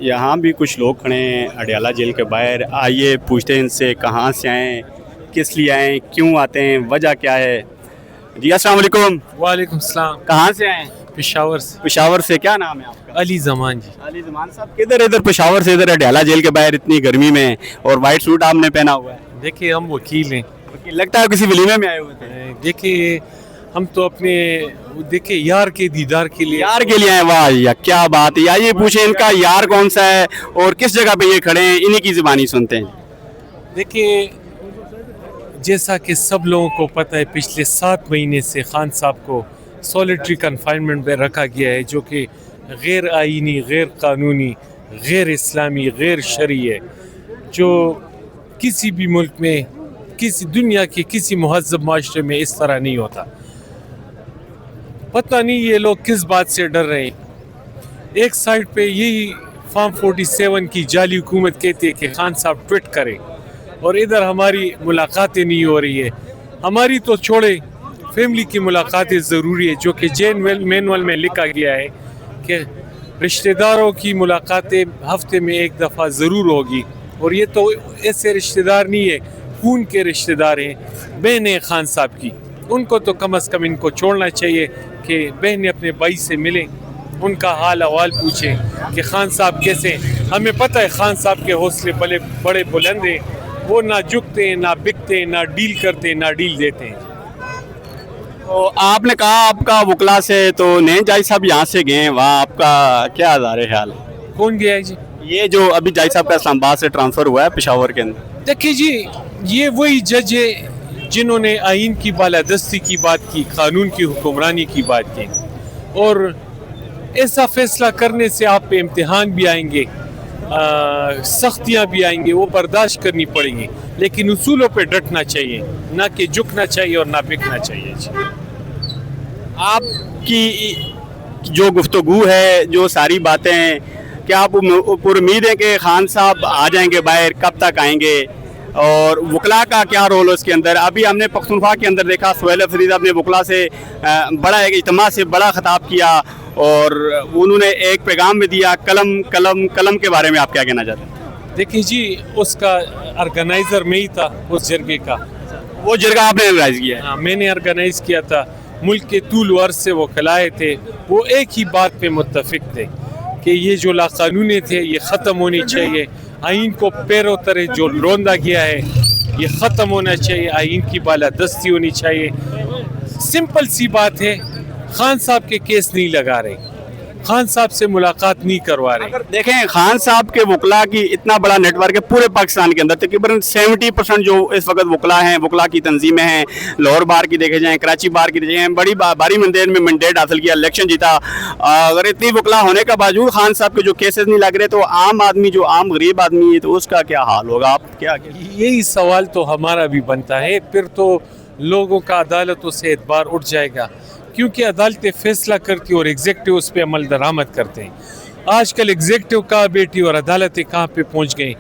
यहाँ भी कुछ लोग खड़े हैं अडयाला जेल के बाहर। आइए पूछते हैं इनसे कहाँ से आए, किस लिए आए, क्यों आते हैं, वजह क्या है। जी अस्सलाम वालेकुम। वालेकुम सलाम। कहाँ से आए? पेशावर से। पेशावर से। क्या नाम है आपका? अली जमान जी। अली जमान साहब, किधर इधर पेशावर से इधर अडयाला जेल के बाहर इतनी गर्मी में, और वाइट सूट आपने पहना हुआ है। देखिए हम वकील हैं। लगता है किसी वलीमे में आए हुए थे। देखिए हम तो अपने देखिए यार के दीदार के लिए आए। वाह या क्या बात है। आइए पूछे इनका यार कौन सा है और किस जगह पे ये खड़े हैं, इन्हीं की जुबानी सुनते हैं। देखिए जैसा कि सब लोगों को पता है, पिछले 7 महीने से खान साहब को सॉलिटरी कन्फाइनमेंट में रखा गया है, जो कि गैर आइनी, गैर कानूनी, गैर इस्लामी, गैर शरई है, जो किसी भी मुल्क में, किसी दुनिया के किसी मुहज़्ज़ब माशरे में इस तरह नहीं होता। पता नहीं ये लोग किस बात से डर रहे हैं। एक साइड पे यही फॉर्म 47 की जाली हुकूमत कहती है कि खान साहब ट्वीट करें, और इधर हमारी मुलाकातें नहीं हो रही है। हमारी तो छोड़े, फैमिली की मुलाकातें ज़रूरी है, जो कि जेल मैनुअल में लिखा गया है कि रिश्तेदारों की मुलाकातें हफ्ते में 1 दफ़ा ज़रूर होगी। और ये तो ऐसे रिश्तेदार नहीं है, खून के रिश्तेदार हैं, बहनें खान साहब की। उनको तो कम अज़ कम इनको छोड़ना चाहिए कि बहनें अपने भाई से मिलें, उनका हाल अहवाल पूछें कि खान साहब कैसे। हमें पता है खान साहब के हौसले बड़े बुलंद हैं, वो ना झुकते हैं, ना बिकते हैं, ना डील करते हैं, ना डील देते हैं। तो आपने कहा आपका वकला से, तो नैन जाई साहब यहाँ से गए हैं, वहाँ आपका क्या आज़ार ख्याल है? कौन गया है जी? ये जो अभी जाई साहब का इस्लामाबाद से ट्रांसफ़र हुआ है पेशावर के अंदर। देखिए जी, ये वही जज है जिन्होंने आइन की बालादस्ती की बात की, कानून की हुक्मरानी की बात की, और ऐसा फैसला करने से आप पे इम्तिहान भी आएंगे, सख्तियाँ भी आएंगी, वो बर्दाश्त करनी पड़ेंगी, लेकिन उसूलों पे डटना चाहिए, ना कि झुकना चाहिए और ना बिकना चाहिए। आपकी जो गुफ्तगू है, जो सारी बातें, क्या आप उम्मीद है कि खान साहब आ जाएंगे बाहर, कब तक आएंगे, और वकला का क्या रोल है उसके अंदर? अभी हमने पख्तूनख्वा के अंदर देखा, सुहेल फरीद अपने वकला से बड़ा एक इज्तिमा से बड़ा खिताब किया, और उन्होंने एक पैगाम में दिया, कलम कलम कलम के बारे में आप क्या कहना चाहते हैं? देखिए जी, उसका ऑर्गेनाइज़र में ही था उस जरगे का। वो जरगा आपने ऑर्गेनाइज किया है? हाँ, मैंने ऑर्गेनाइज़ किया था। मुल्क के तूल वर्ष से वो खिलाए थे, वो एक ही बात पे मुत्तफिक थे कि ये जो लाकानूनी थे ये ख़त्म होनी चाहिए। आइन को पैरों तले जो रौंदा गया है ये ख़त्म होना चाहिए, आइन की बालादस्ती होनी चाहिए। सिंपल सी बात है, खान साहब के केस नहीं लगा रहे, खान साहब से मुलाकात नहीं करवा रहे। अगर देखें खान साहब के वकला की इतना बड़ा नेटवर्क है पूरे पाकिस्तान के अंदर, तकरीबन 70% जो इस वक्त वकला हैं, वकला की तंजीमें हैं, लाहौर बार की देखे जाएँ, कराची बार की देखे जाएँ, बड़ी भारी मंदेर में मैंडेट हासिल किया, इलेक्शन जीता। अगर इतनी वकला होने का बावजूद खान साहब के जो केसेस नहीं लग रहे, तो आम आदमी, जो आम गरीब आदमी है, तो उसका क्या हाल होगा? आप क्या? यही सवाल तो हमारा भी बनता है। फिर तो लोगों का अदालतों से एतबार उठ जाएगा, क्योंकि अदालतें फैसला करती और एग्जेक्टिव उस पर अमल दरामद करते हैं। आजकल एग्जेक्टिव कहाँ बैठी और अदालतें कहाँ पे पहुँच गई।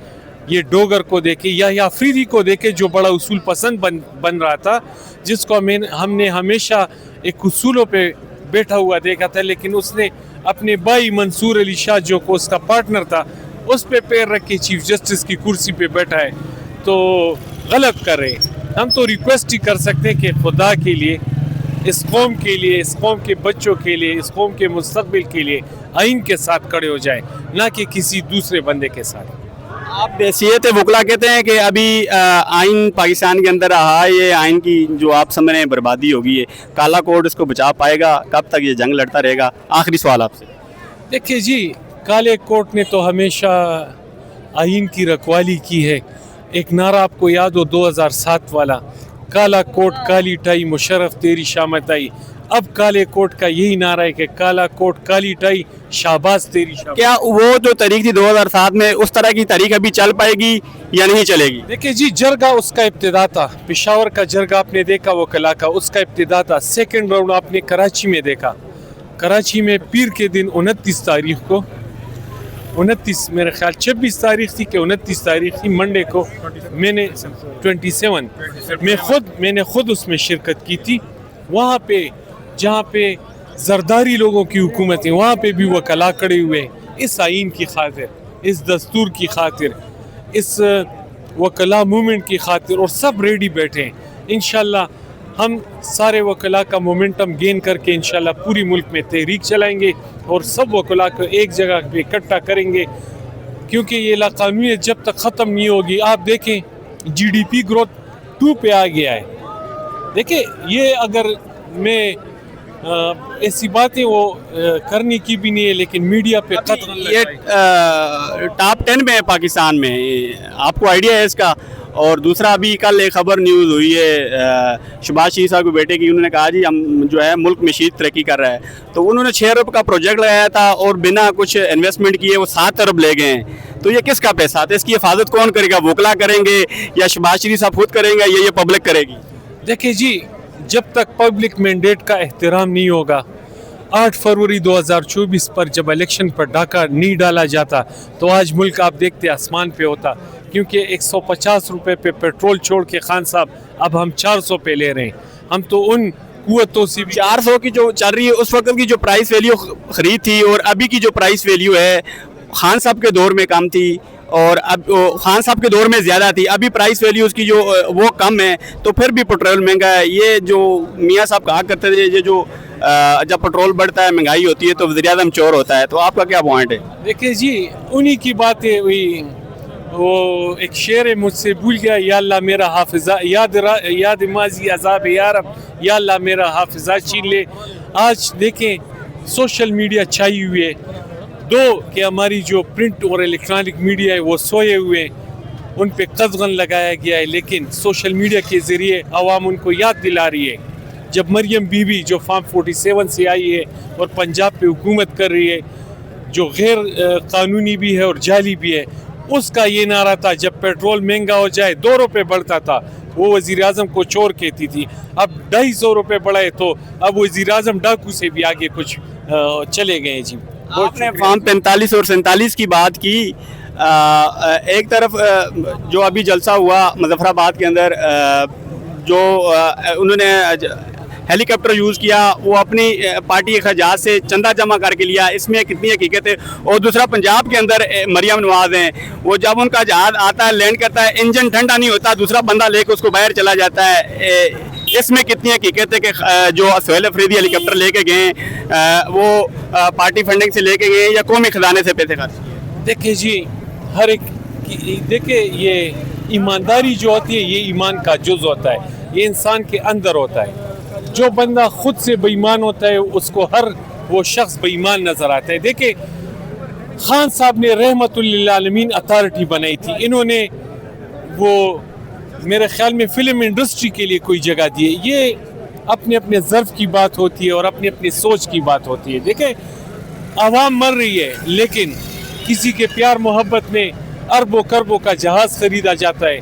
ये डोगर को देखे या अफरीदी को देखे, जो बड़ा उसूल पसंद बन रहा था, जिसको हमने हमेशा एक उसूलों पे बैठा हुआ देखा था, लेकिन उसने अपने भाई मंसूर अली शाह, जो को उसका पार्टनर था, उस पे पैर रख के चीफ जस्टिस की कुर्सी पे बैठा है, तो गलत कर रहे हैं। हम तो रिक्वेस्ट ही कर सकते हैं कि खुदा के लिए, इस कौम के लिए, इस कौम के बच्चों के लिए, इस कौम के मुस्तकबिल के लिए आइन के साथ खड़े हो जाए, ना कि किसी दूसरे बंदे के साथ। आप हैसियत वकला कहते हैं कि अभी आइन पाकिस्तान के अंदर रहा, ये आइन की जो आप समझ रहे हैं बर्बादी होगी, है काला कोड इसको बचा पाएगा? कब तक ये जंग लड़ता रहेगा? आखिरी सवाल आपसे। देखिए जी, काले कोट ने तो हमेशा आइन की रखवाली की है। एक नारा आपको याद हो 2007 वाला, काला कोट काली टाई मुशर्रफ तेरी शामत आई। अब काले कोट का यही नारा है कि काला कोट काली टाई शाबाश तेरी शाबाश। क्या वो जो तारीख थी 2007 में, उस तरह की तारीख अभी चल पाएगी या नहीं चलेगी? देखिए जी, जरगा उसका इब्तिदा था, पेशावर का जरगा आपने देखा, वो कला का उसका इब्तिदा था। सेकेंड राउंड आपने कराची में देखा। कराची में पीर के दिन 29 तारीख को, 29 मेरे ख्याल 26 तारीख थी कि 29 तारीख थी, मंडे को, मैंने 27 मैंने खुद उसमें शिरकत की थी। वहाँ पे जहाँ पे जरदारी लोगों की हुकूमत है, वहाँ पे भी वकला खड़े हुए इस आइन की खातिर اس دستور کی خاطر, اس وکلا مومنٹ کی خاطر, اور سب ریڈی بیٹھے ہیں. انشاءاللہ ہم سارے وکلا کا مومنٹم گین کر کے انشاءاللہ پوری ملک میں تحریک چلائیں گے اور سب وکلا کو ایک جگہ پہ اکٹھا کریں گے, کیونکہ یہ لاقانونیت جب تک ختم نہیں ہوگی. آپ دیکھیں جی ڈی پی گروتھ 2 پہ آ گیا ہے. دیکھیں یہ اگر میں ایسی باتیں وہ کرنے کی بھی نہیں ہے, لیکن میڈیا پہ قطع یہ ٹاپ 10 میں ہے پاکستان میں, آپ کو آئیڈیا ہے اس کا. اور دوسرا ابھی کل ایک خبر نیوز ہوئی ہے شہباز شریف صاحب کے بیٹے کی, انہوں نے کہا جی ہم جو ہے ملک مزید ترقی کر رہا ہے, تو انہوں نے 6 ارب کا پروجیکٹ لگایا تھا اور بنا کچھ انویسٹمنٹ کیے وہ 7 ارب لے گئے ہیں. تو یہ کس کا پیسہ تھا؟ اس کی حفاظت کون کرے گا؟ وکلا کریں گے یا شہباز شریف صاحب خود کریں گے یا یہ پبلک کرے گی؟ دیکھیں جی, جب تک پبلک مینڈیٹ کا احترام نہیں ہوگا, 8 فروری 2024 پر جب الیکشن پر ڈاکہ نہیں ڈالا جاتا تو آج ملک آپ دیکھتے آسمان پہ ہوتا, کیونکہ 150 روپے پہ پیٹرول چھوڑ کے خان صاحب اب ہم 400 پہ لے رہے ہیں. ہم تو ان قوتوں سے بھی 400 کی جو چل رہی ہے اس وقت کی جو پرائس ویلیو خرید تھی اور ابھی کی جو پرائس ویلیو ہے خان صاحب کے دور میں کم تھی اور اب خان صاحب کے دور میں زیادہ تھی. ابھی پرائس ویلیو اس کی جو وہ کم ہے, تو پھر بھی پیٹرول مہنگا ہے. یہ جو میاں صاحب کہا کرتے تھے یہ جو جب پیٹرول بڑھتا ہے مہنگائی ہوتی ہے تو وزیر اعظم چور ہوتا ہے, تو آپ کا کیا پوائنٹ ہے؟ دیکھیں جی انہی کی باتیں ہوئی. وہ ایک شعر ہے مجھ سے بھول گیا, یا اللہ میرا حافظہ یاد ماضی عذاب یا رب, یا اللہ میرا حافظہ چھین لے. آج دیکھیں سوشل میڈیا چھائی ہوئی ہے, کہ ہماری جو پرنٹ اور الیکٹرانک میڈیا ہے وہ سوئے ہوئے ہیں, ان پہ قدغن لگایا گیا ہے, لیکن سوشل میڈیا کے ذریعے عوام ان کو یاد دلا رہی ہے. جب مریم بی بی جو فارم 47 سے آئی ہے اور پنجاب پہ حکومت کر رہی ہے, جو غیر قانونی بھی ہے اور جعلی بھی ہے, اس کا یہ نعرہ تھا جب پیٹرول مہنگا ہو جائے 2 روپے بڑھتا تھا, وہ وزیر اعظم کو چور کہتی تھی. اب 250 روپے بڑھائے تو اب وزیر اعظم ڈاکو سے بھی آگے کچھ چلے گئے. جی آپ نے فارم 45 اور 47 کی بات کی. ایک طرف جو ابھی جلسہ ہوا مظفر آباد کے اندر, جو انہوں نے ہیلی کاپٹر یوز کیا, وہ اپنی پارٹی اخراجات سے چندہ جمع کر کے لیا, اس میں کتنی حقیقت ہے؟ اور دوسرا پنجاب کے اندر مریم نواز ہیں, وہ جب ان کا جہاز آتا ہے لینڈ کرتا ہے انجن ٹھنڈا نہیں ہوتا, دوسرا بندہ لے کے اس کو باہر چلا جاتا ہے. اس میں کتنی حقیقت ہے کہ جو سہیل افریدی ہیلی کاپٹر لے کے گئے وہ پارٹی فنڈنگ سے لے کے گئے یا قومی خزانے سے پیسے خرچ کیے؟ دیکھیں جی ہر ایک دیکھیں یہ ایمانداری جو ہوتی ہے یہ ایمان کا جز ہوتا ہے, یہ انسان کے اندر ہوتا ہے. جو بندہ خود سے بے ایمان ہوتا ہے اس کو ہر وہ شخص بے ایمان نظر آتا ہے. دیکھیں خان صاحب نے رحمت للعالمین اتھارٹی بنائی تھی, انہوں نے وہ میرے خیال میں فلم انڈسٹری کے لیے کوئی جگہ دی ہے. یہ اپنے اپنے ظرف کی بات ہوتی ہے اور اپنی اپنی سوچ کی بات ہوتی ہے. دیکھیں عوام مر رہی ہے, لیکن کسی کے پیار محبت میں اربوں کربوں کا جہاز خریدا جاتا ہے.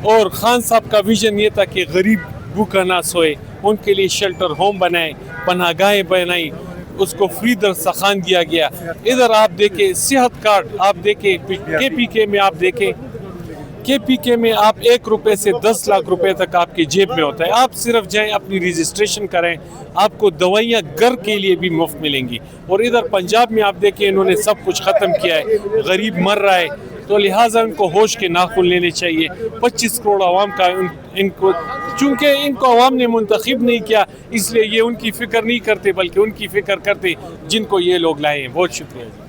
اور خان صاحب کا ویژن یہ تھا کہ غریب بھوکا نہ سوئے, ان کے لیے شیلٹر ہوم بنائے, پناہ گاہیں بنائی, اس کو فری دسترخوان دیا گیا. ادھر آپ دیکھیں صحت کارڈ, آپ دیکھیں کے پی کے میں, آپ دیکھیں کے پی کے میں آپ 1 روپے سے 10 لاکھ روپے تک آپ کے جیب میں ہوتا ہے. آپ صرف جائیں اپنی رجسٹریشن کریں, آپ کو دوائیاں گھر کے لیے بھی مفت ملیں گی. اور ادھر پنجاب میں آپ دیکھیں انہوں نے سب کچھ ختم کیا ہے, غریب مر رہا ہے. تو لہٰذا ان کو ہوش کے ناخن لینے چاہیے. 25 کروڑ عوام کا ان کو, چونکہ ان کو عوام نے منتخب نہیں کیا اس لیے یہ ان کی فکر نہیں کرتے, بلکہ ان کی فکر کرتے جن کو یہ لوگ لائے ہیں. بہت شکریہ.